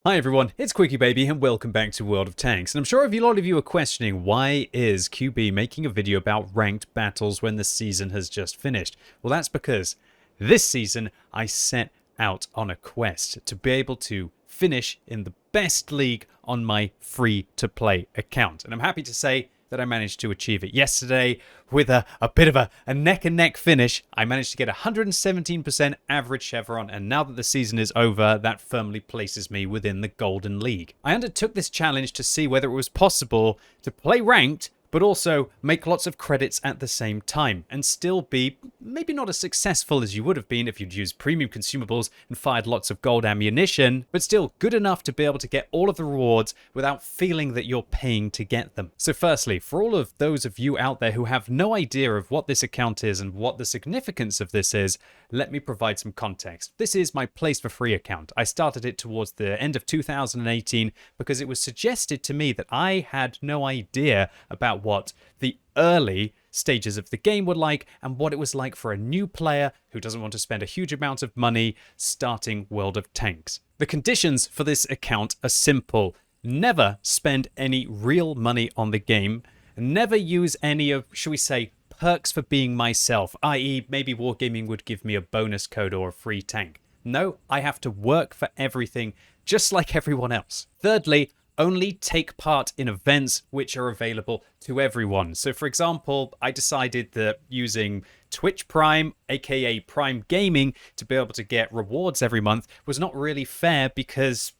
Hi everyone, it's QuickyBaby and welcome back to World of Tanks. And I'm sure a lot of you are questioning, why is QB making a video about ranked battles when the season has just finished? Well, that's because this season I set out on a quest to be able to finish in the best league on my free-to-play account. And I'm happy to say that I managed to achieve it yesterday with a bit of a neck-and-neck finish. I managed to get 117% average chevron, and now that the season is over, that firmly places me within the Golden League. I undertook this challenge to see whether it was possible to play ranked, but also make lots of credits at the same time, and still be maybe not as successful as you would have been if you'd used premium consumables and fired lots of gold ammunition, but still good enough to be able to get all of the rewards without feeling that you're paying to get them. So firstly, for all of those of you out there who have no idea of what this account is and what the significance of this is, let me provide some context. This is my Plays for Free account. I started it towards the end of 2018 because it was suggested to me that I had no idea about what the early stages of the game were like and what it was like for a new player who doesn't want to spend a huge amount of money starting World of Tanks. The conditions for this account are simple. Never spend any real money on the game. Never use any of, shall we say, perks for being myself, i.e. maybe Wargaming would give me a bonus code or a free tank. No, I have to work for everything just like everyone else. Thirdly, only take part in events which are available to everyone. So for example, I decided that using Twitch Prime, aka Prime Gaming, to be able to get rewards every month was not really fair because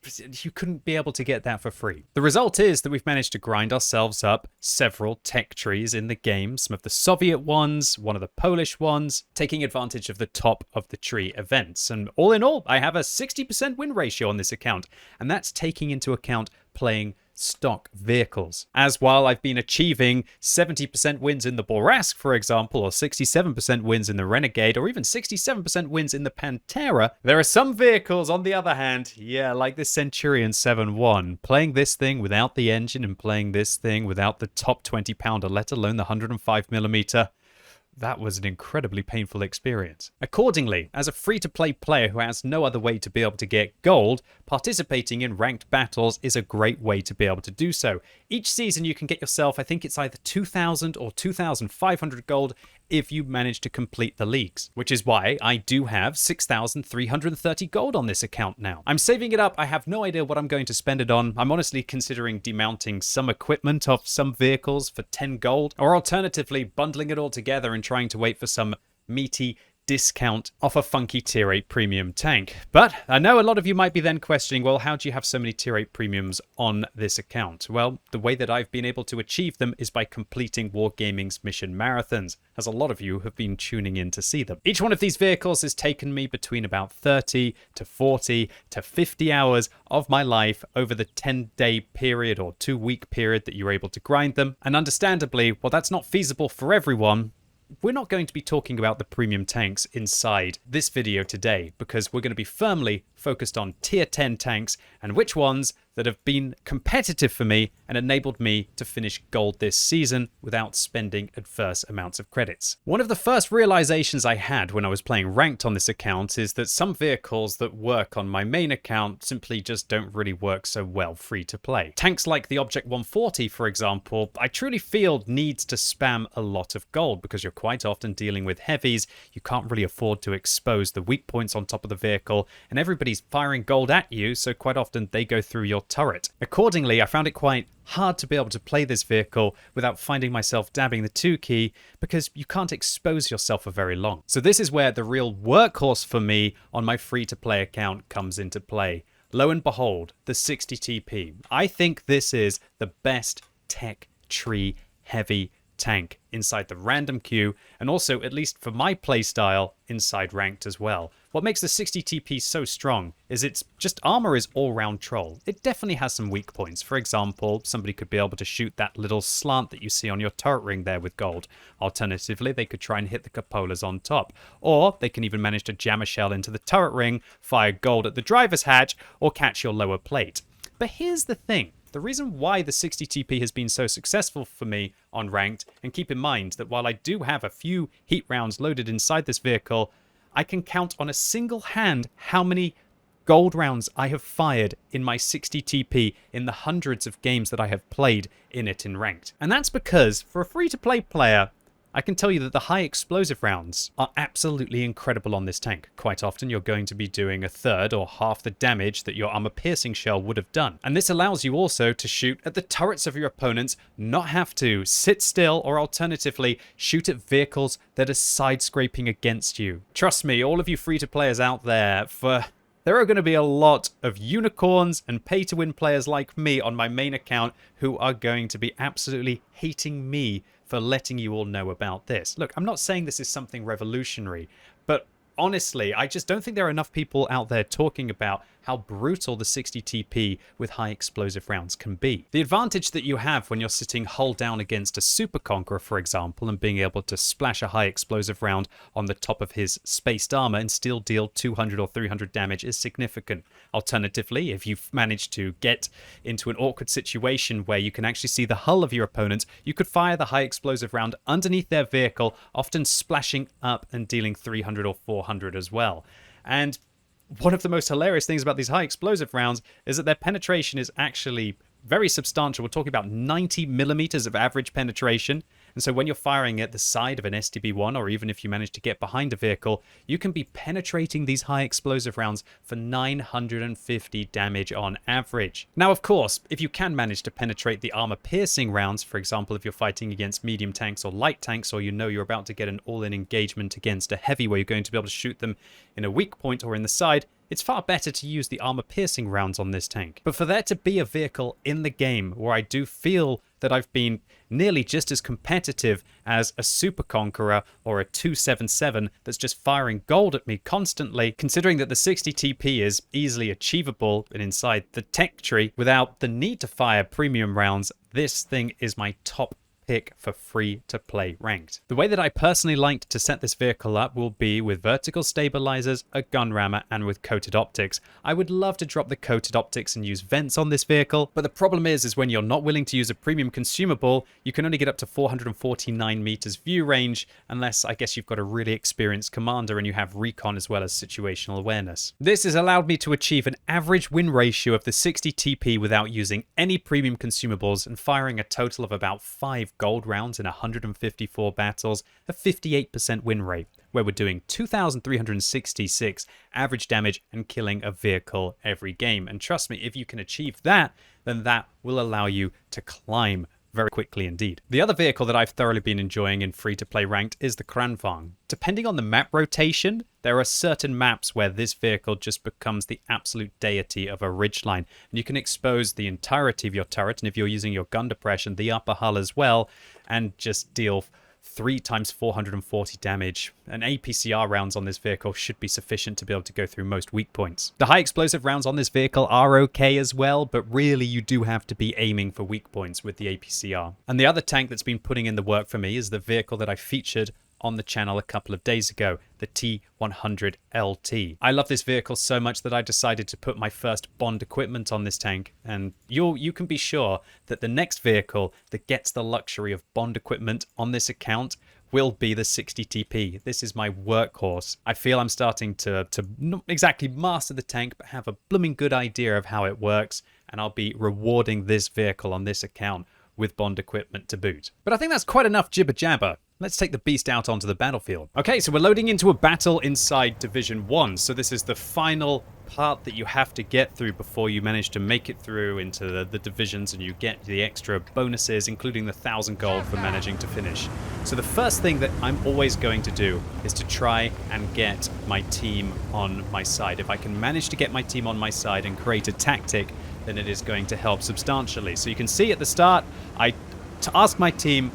you couldn't be able to get that for free. The result is that we've managed to grind ourselves up several tech trees in the game, some of the Soviet ones, one of the Polish ones, taking advantage of the top of the tree events. And all in all, I have a 60% win ratio on this account, and that's taking into account playing stock vehicles. As while I've been achieving 70% wins in the Borask, for example, or 67% wins in the Renegade, or even 67% wins in the Pantera, there are some vehicles, on the other hand, yeah, like this Centurion 7-1, playing this thing without the engine and playing this thing without the top 20-pounder, let alone the 105mm. That was an incredibly painful experience. Accordingly, as a free-to-play player who has no other way to be able to get gold, participating in ranked battles is a great way to be able to do so. Each season you can get yourself, I think it's either 2,000 or 2,500 gold if you manage to complete the leagues, which is why I do have 6,330 gold on this account now. I'm saving it up. I have no idea what I'm going to spend it on. I'm honestly considering demounting some equipment off some vehicles for 10 gold, or alternatively bundling it all together and trying to wait for some meaty discount off a funky tier 8 premium tank. But I know a lot of you might be then questioning, well, how do you have so many tier 8 premiums on this account? Well, the way that I've been able to achieve them is by completing Wargaming's mission marathons, as a lot of you have been tuning in to see them. Each one of these vehicles has taken me between about 30 to 40 to 50 hours of my life over the 10-day period or 2-week period that you're able to grind them. And understandably, while that's not feasible for everyone, we're not going to be talking about the premium tanks inside this video today, because we're going to be firmly focused on tier 10 tanks and which ones that have been competitive for me and enabled me to finish gold this season without spending adverse amounts of credits. One of the first realizations I had when I was playing ranked on this account is that some vehicles that work on my main account simply just don't really work so well free to play. Tanks like the Object 140, for example, I truly feel needs to spam a lot of gold because you're quite often dealing with heavies. You can't really afford to expose the weak points on top of the vehicle, and everybody's firing gold at you, so quite often they go through your turret. Accordingly, I found it quite hard to be able to play this vehicle without finding myself dabbing the 2 key, because you can't expose yourself for very long. So this is where the real workhorse for me on my free-to-play account comes into play. Lo and behold, the 60 TP. I think this is the best tech tree heavy tank inside the random queue, and also, at least for my playstyle, inside ranked as well. What makes the 60 TP so strong is its just armor is all-round troll. It definitely has some weak points. For example, somebody could be able to shoot that little slant that you see on your turret ring there with gold. Alternatively, they could try and hit the cupolas on top. Or they can even manage to jam a shell into the turret ring, fire gold at the driver's hatch, or catch your lower plate. But here's the thing. The reason why the 60 TP has been so successful for me on ranked, and keep in mind that while I do have a few heat rounds loaded inside this vehicle, I can count on a single hand how many gold rounds I have fired in my 60 TP in the hundreds of games that I have played in it in ranked. And that's because for a free-to-play player, I can tell you that the high explosive rounds are absolutely incredible on this tank. Quite often you're going to be doing a third or half the damage that your armor piercing shell would have done. And this allows you also to shoot at the turrets of your opponents, not have to sit still, or alternatively shoot at vehicles that are side scraping against you. Trust me, all of you free-to-players out there, there are going to be a lot of unicorns and pay-to-win players like me on my main account who are going to be absolutely hating me for letting you all know about this. Look, I'm not saying this is something revolutionary, but honestly, I just don't think there are enough people out there talking about how brutal the 60 TP with high explosive rounds can be. The advantage that you have when you're sitting hull down against a Super Conqueror, for example, and being able to splash a high explosive round on the top of his spaced armor and still deal 200 or 300 damage is significant. Alternatively, if you've managed to get into an awkward situation where you can actually see the hull of your opponent, you could fire the high explosive round underneath their vehicle, often splashing up and dealing 300 or 400 as well. And one of the most hilarious things about these high explosive rounds is that their penetration is actually very substantial. We're talking about 90 millimeters of average penetration. And so when you're firing at the side of an STB-1, or even if you manage to get behind a vehicle, you can be penetrating these high explosive rounds for 950 damage on average. Now, of course, if you can manage to penetrate the armor-piercing rounds, for example, if you're fighting against medium tanks or light tanks, or you know you're about to get an all-in engagement against a heavy where you're going to be able to shoot them in a weak point or in the side, it's far better to use the armor-piercing rounds on this tank. But for there to be a vehicle in the game where I do feel that I've been nearly just as competitive as a Super Conqueror or a 277 that's just firing gold at me constantly, considering that the 60 TP is easily achievable and inside the tech tree without the need to fire premium rounds, this thing is my top pick for free-to-play ranked. The way that I personally like to set this vehicle up will be with vertical stabilizers, a gun rammer, and with coated optics. I would love to drop the coated optics and use vents on this vehicle, but the problem is when you're not willing to use a premium consumable, you can only get up to 449 meters view range, unless I guess you've got a really experienced commander and you have recon as well as situational awareness. This has allowed me to achieve an average win ratio of the 60 TP without using any premium consumables and firing a total of about 5 gold rounds in 154 battles, a 58% win rate, where we're doing 2,366 average damage and killing a vehicle every game. And trust me, if you can achieve that, then that will allow you to climb very quickly indeed. The other vehicle that I've thoroughly been enjoying in free-to-play ranked is the Kranvang. Depending on the map rotation, there are certain maps where this vehicle just becomes the absolute deity of a ridgeline, and you can expose the entirety of your turret, and if you're using your gun depression, the upper hull as well, and just deal 3 times 440 damage. And APCR rounds on this vehicle should be sufficient to be able to go through most weak points. The high explosive rounds on this vehicle are okay as well, but really you do have to be aiming for weak points with the APCR. And the other tank that's been putting in the work for me is the vehicle that I featured on the channel a couple of days ago, the T100LT. I love this vehicle so much that I decided to put my first Bond equipment on this tank, and you can be sure that the next vehicle that gets the luxury of Bond equipment on this account will be the 60 TP. This is my workhorse. I feel I'm starting to not exactly master the tank, but have a blooming good idea of how it works, and I'll be rewarding this vehicle on this account with Bond equipment to boot. But I think that's quite enough jibber jabber. Let's take the beast out onto the battlefield. Okay, so we're loading into a battle inside Division 1. So this is the final part that you have to get through before you manage to make it through into the divisions and you get the extra bonuses, including the 1,000 gold for managing to finish. So the first thing that I'm always going to do is to try and get my team on my side. If I can manage to get my team on my side and create a tactic, then it is going to help substantially. So you can see at the start, I ask my team,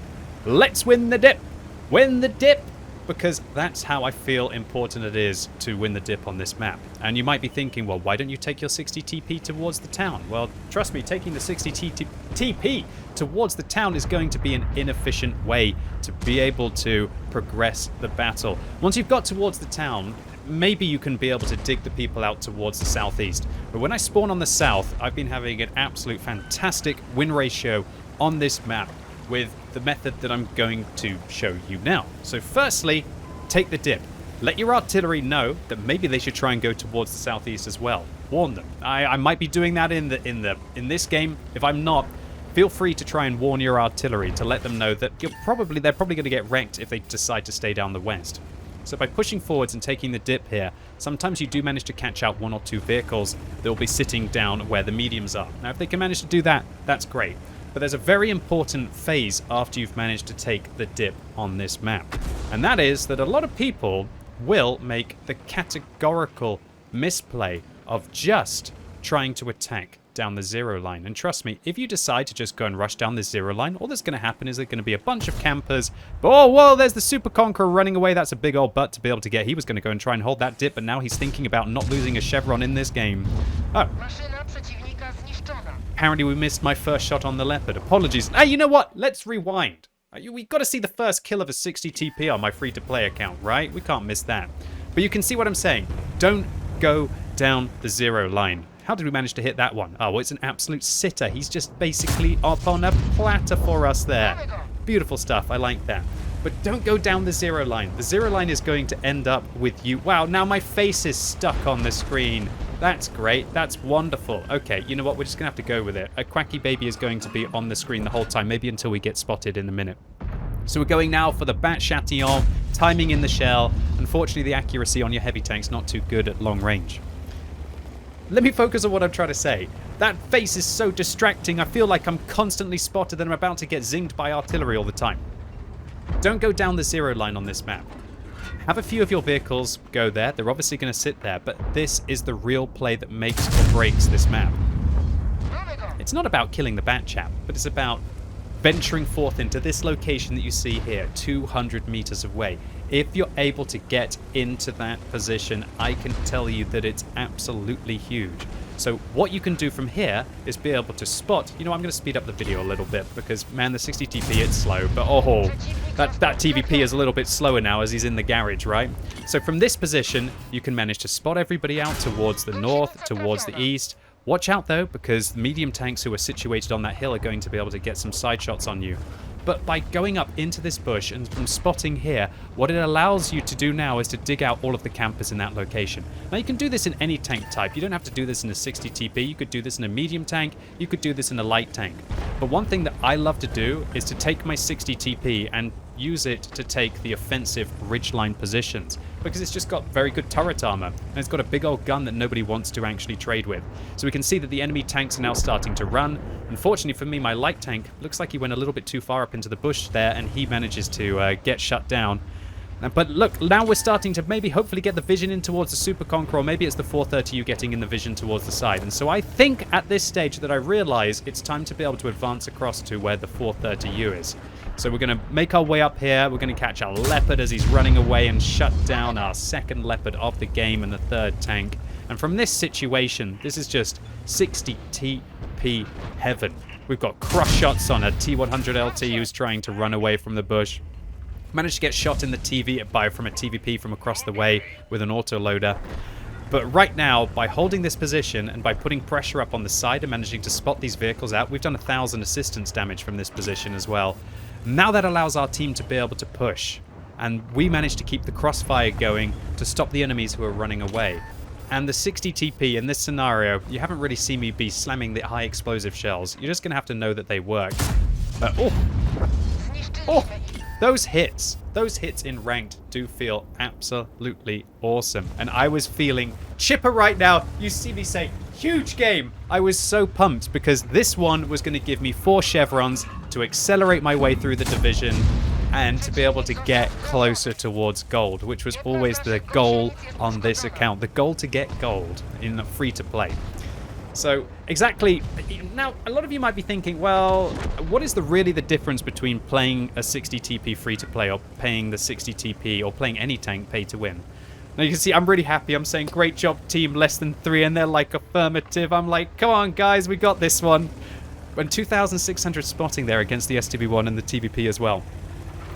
let's win the dip. Win the dip, because that's how I feel important it is to win the dip on this map. And you might be thinking, well, why don't you take your 60 TP towards the town? Well, trust me, taking the 60 TP towards the town is going to be an inefficient way to be able to progress the battle. Once you've got towards the town, maybe you can be able to dig the people out towards the southeast. But when I spawn on the south, I've been having an absolute fantastic win ratio on this map with the method that I'm going to show you now. So firstly, take the dip. let your artillery know that maybe they should try and go towards the southeast as well. Warn them. I might be doing that in this game. If I'm not, feel free to try and warn your artillery to let them know that they're probably going to get wrecked if they decide to stay down the west. So by pushing forwards and taking the dip here, sometimes you do manage to catch out 1 or 2 vehicles that will be sitting down where the mediums are. Now, if they can manage to do that, that's great. But there's a very important phase after you've managed to take the dip on this map. And that is that a lot of people will make the categorical misplay of just trying to attack down the 0 line. And trust me, if you decide to just go and rush down this 0 line, all that's going to happen is there's going to be a bunch of campers. Oh, whoa, there's the Super Conqueror running away. That's a big old butt to be able to get. He was going to go and try and hold that dip, but now he's thinking about not losing a chevron in this game. Oh. Apparently we missed my first shot on the Leopard. Apologies. Hey, you know what? Let's rewind. We got to see the first kill of a 60 TP on my free-to-play account, right? We can't miss that. But you can see what I'm saying. Don't go down the 0 line. How did we manage to hit that one? Oh, well, it's an absolute sitter. He's just basically up on a platter for us there. Beautiful stuff. I like that. But don't go down the 0 line. The 0 line is going to end up with you. Wow, now my face is stuck on the screen. That's great. That's wonderful. Okay, you know what? We're just going to have to go with it. A QuickyBaby is going to be on the screen the whole time, maybe until we get spotted in a minute. So we're going now for the Bat Chatillon, timing in the shell. Unfortunately, the accuracy on your heavy tank's not too good at long range. Let me focus on what I'm trying to say. That face is so distracting. I feel like I'm constantly spotted and I'm about to get zinged by artillery all the time. Don't go down the 0 line on this map. Have a few of your vehicles go there. They're obviously going to sit there, but this is the real play that makes or breaks this map. It's not about killing the Bat Chap, but it's about venturing forth into this location that you see here, 200 meters away. If you're able to get into that position, I can tell you that it's absolutely huge. So what you can do from here is be able to spot, you know, I'm going to speed up the video a little bit because, man, the 60 TP, it's slow, but oh, that TVP is a little bit slower now as he's in the garage, right? So from this position, you can manage to spot everybody out towards the north, towards the east. Watch out, though, because medium tanks who are situated on that hill are going to be able to get some side shots on you. But by going up into this bush and from spotting here, what it allows you to do now is to dig out all of the campers in that location. Now, you can do this in any tank type. You don't have to do this in a 60 TP. You could do this in a medium tank. You could do this in a light tank. But one thing that I love to do is to take my 60 TP and use it to take the offensive ridgeline positions, because it's just got very good turret armor and it's got a big old gun that nobody wants to actually trade with. So we can see that the enemy tanks are now starting to run. Unfortunately for me, my light tank looks like he went a little bit too far up into the bush there and he manages to get shut down. But look, now we're starting to maybe hopefully get the vision in towards the Super Conqueror, or maybe it's the 430U getting in the vision towards the side. And so I think at this stage that I realize it's time to be able to advance across to where the 430U is. So we're going to make our way up here. We're going to catch our Leopard as he's running away and shut down our second Leopard of the game and the third tank. And from this situation, this is just 60 TP heaven. We've got cross shots on a T100 LT who's trying to run away from the bush. Managed to get shot in the TV from a TVP from across the way with an autoloader. But right now, by holding this position and by putting pressure up on the side and managing to spot these vehicles out, we've done 1,000 assistance damage from this position as well. Now that allows our team to be able to push. And we managed to keep the crossfire going to stop the enemies who are running away. And the 60 TP in this scenario, you haven't really seen me be slamming the high explosive shells. You're just going to have to know that they work. Those hits in ranked do feel absolutely awesome. And I was feeling chipper right now. You see me say, huge game. I was so pumped because this one was going to give me 4 chevrons to accelerate my way through the division and to be able to get closer towards gold, which was always the goal on this account. The goal to get gold in a free-to-play. So exactly, now a lot of you might be thinking, well, what is really the difference between playing a 60 TP free-to-play or paying the 60 TP or playing any tank pay-to-win? Now you can see I'm really happy. I'm saying great job team, less than 3, and they're like affirmative. I'm like, come on guys, we got this one. And 2,600 spotting there against the STB1 and the TVP as well.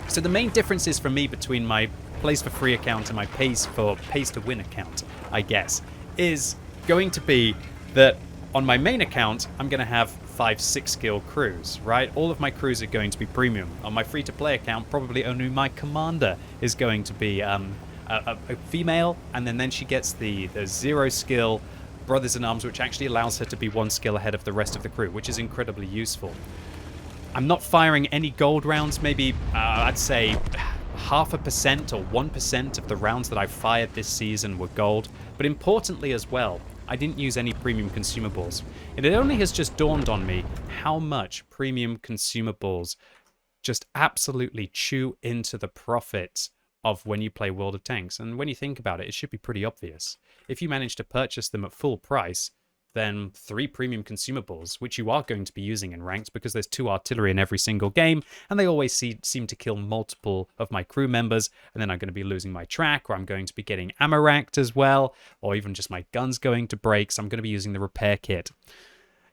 So the main differences for me between my plays for free account and my pays to win account, I guess, is going to be that on my main account, I'm going to have 5-6 skill crews, right? All of my crews are going to be premium. On my free-to-play account, probably only my commander is going to be a female, and then she gets the 0 skill Brothers in Arms, which actually allows her to be 1 skill ahead of the rest of the crew, which is incredibly useful. I'm not firing any gold rounds. Maybe I'd say 0.5% or 1% of the rounds that I fired this season were gold. But importantly as well, I didn't use any premium consumables. And it only has just dawned on me how much premium consumables just absolutely chew into the profits of when you play World of Tanks. And when you think about it, it should be pretty obvious. If you manage to purchase them at full price, then 3 premium consumables, which you are going to be using in ranked because there's 2 artillery in every single game, and they always seem to kill multiple of my crew members, and then I'm going to be losing my track, or I'm going to be getting ammo racked as well, or even just my guns going to break, so I'm going to be using the repair kit.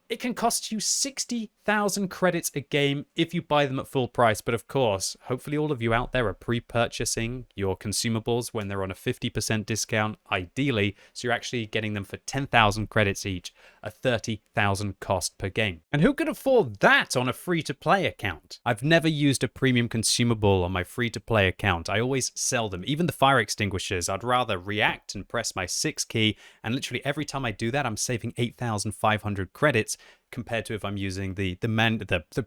It can cost you 60,000 credits a game if you buy them at full price. But of course, hopefully all of you out there are pre-purchasing your consumables when they're on a 50% discount, ideally. So you're actually getting them for 10,000 credits each, a 30,000 cost per game. And who could afford that on a free-to-play account? I've never used a premium consumable on my free-to-play account. I always sell them. Even the fire extinguishers, I'd rather react and press my 6 key. And literally every time I do that, I'm saving 8,500 credits compared to if I'm using the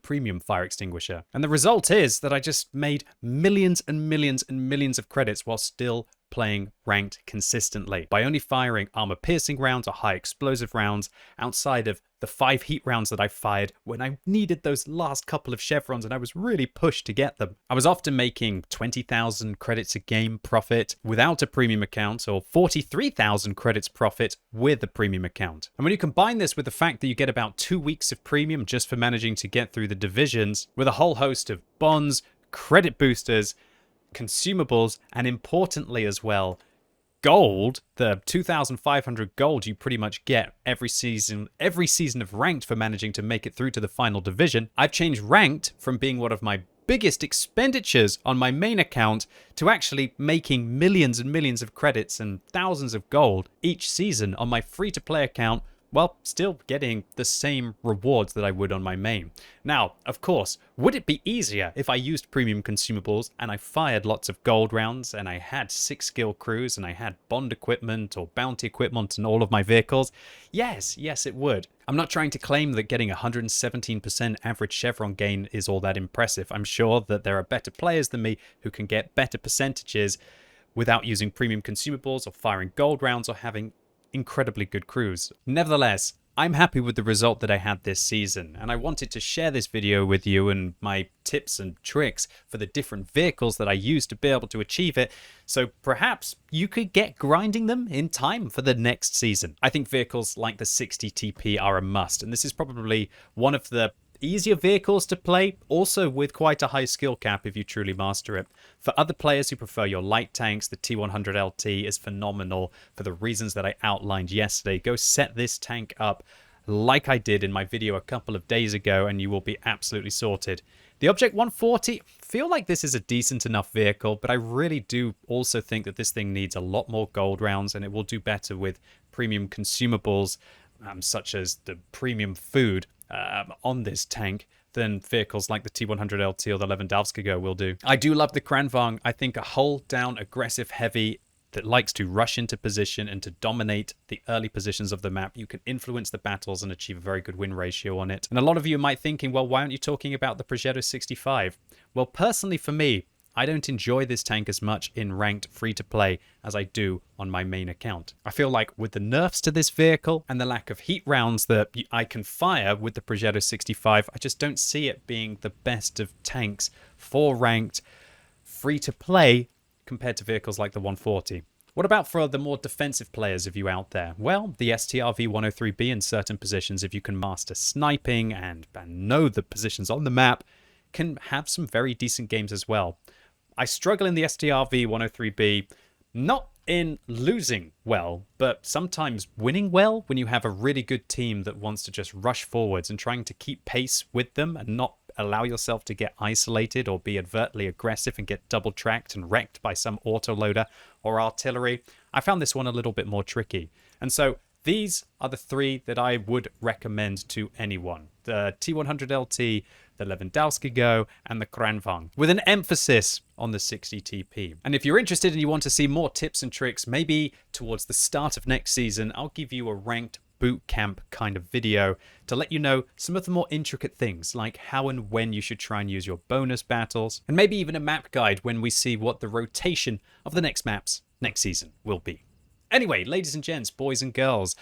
premium fire extinguisher. And the result is that I just made millions and millions and millions of credits while still playing ranked consistently by only firing armor piercing rounds or high explosive rounds outside of the 5 heat rounds that I fired when I needed those last couple of chevrons and I was really pushed to get them. I was often making 20,000 credits a game profit without a premium account, or 43,000 credits profit with a premium account. And when you combine this with the fact that you get about 2 weeks of premium just for managing to get through the divisions with a whole host of bonds, credit boosters, consumables, and importantly as well, gold, the 2,500 gold you pretty much get every season of ranked for managing to make it through to the final division. I've changed ranked from being one of my biggest expenditures on my main account to actually making millions and millions of credits and thousands of gold each season on my free-to-play account, while still getting the same rewards that I would on my main. Now, of course, would it be easier if I used premium consumables and I fired lots of gold rounds and I had 6 skill crews and I had bond equipment or bounty equipment in all of my vehicles? Yes, it would. I'm not trying to claim that getting 117% average chevron gain is all that impressive. I'm sure that there are better players than me who can get better percentages without using premium consumables or firing gold rounds or having incredibly good crews. Nevertheless, I'm happy with the result that I had this season, and I wanted to share this video with you and my tips and tricks for the different vehicles that I use to be able to achieve it, so perhaps you could get grinding them in time for the next season. I think vehicles like the 60 TP are a must, and this is probably one of the easier vehicles to play, also with quite a high skill cap if you truly master it. For other players who prefer your light tanks, the T100 LT is phenomenal for the reasons that I outlined yesterday. Go set this tank up like I did in my video a couple of days ago and you will be absolutely sorted. The Object 140, feel like this is a decent enough vehicle, but I really do also think that this thing needs a lot more gold rounds and it will do better with premium consumables such as the premium food on this tank than vehicles like the T100 LT or the Lewandowski will do. I do love the Kranvang. I think a hold down aggressive heavy that likes to rush into position and to dominate the early positions of the map, you can influence the battles and achieve a very good win ratio on it. And a lot of you might be thinking, well, why aren't you talking about the Progetto 65? Well, personally for me, I don't enjoy this tank as much in ranked free-to-play as I do on my main account. I feel like with the nerfs to this vehicle and the lack of heat rounds that I can fire with the Progetto 65, I just don't see it being the best of tanks for ranked free-to-play compared to vehicles like the 140. What about for the more defensive players of you out there? Well, the STRV 103B in certain positions, if you can master sniping and know the positions on the map, can have some very decent games as well. I struggle in the STRV 103B, not in losing well, but sometimes winning well when you have a really good team that wants to just rush forwards and trying to keep pace with them and not allow yourself to get isolated or be overtly aggressive and get double tracked and wrecked by some autoloader or artillery. I found this one a little bit more tricky. And so these are the 3 that I would recommend to anyone. The T100 LT the Lewandowski Go, and the Kranvang, with an emphasis on the 60 TP. And if you're interested and you want to see more tips and tricks, maybe towards the start of next season, I'll give you a ranked boot camp kind of video to let you know some of the more intricate things, like how and when you should try and use your bonus battles, and maybe even a map guide when we see what the rotation of the next maps next season will be. Anyway, ladies and gents, boys and girls,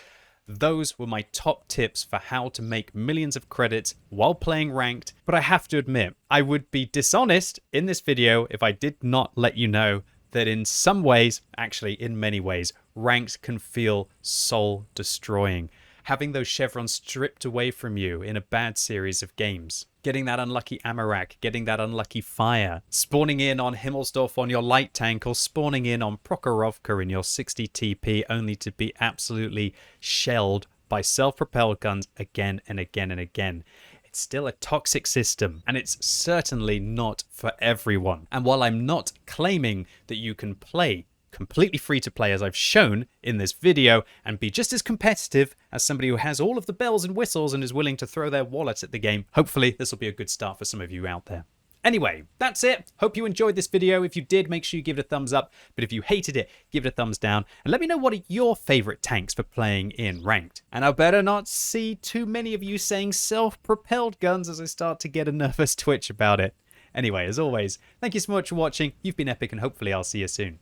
those were my top tips for how to make millions of credits while playing ranked. But I have to admit, I would be dishonest in this video if I did not let you know that in some ways, actually in many ways, ranked can feel soul destroying. Having those chevrons stripped away from you in a bad series of games. Getting that unlucky Amarak, getting that unlucky fire, spawning in on Himmelsdorf on your light tank, or spawning in on Prokhorovka in your 60 TP only to be absolutely shelled by self-propelled guns again and again and again. It's still a toxic system, and it's certainly not for everyone. And while I'm not claiming that you can play completely free to play as I've shown in this video and be just as competitive as somebody who has all of the bells and whistles and is willing to throw their wallet at the game, hopefully this will be a good start for some of you out there. Anyway, that's it. Hope you enjoyed this video. If you did, make sure you give it a thumbs up. But if you hated it, give it a thumbs down. And let me know what are your favorite tanks for playing in ranked. And I better not see too many of you saying self-propelled guns as I start to get a nervous twitch about it. Anyway, as always, thank you so much for watching. You've been epic, and hopefully I'll see you soon.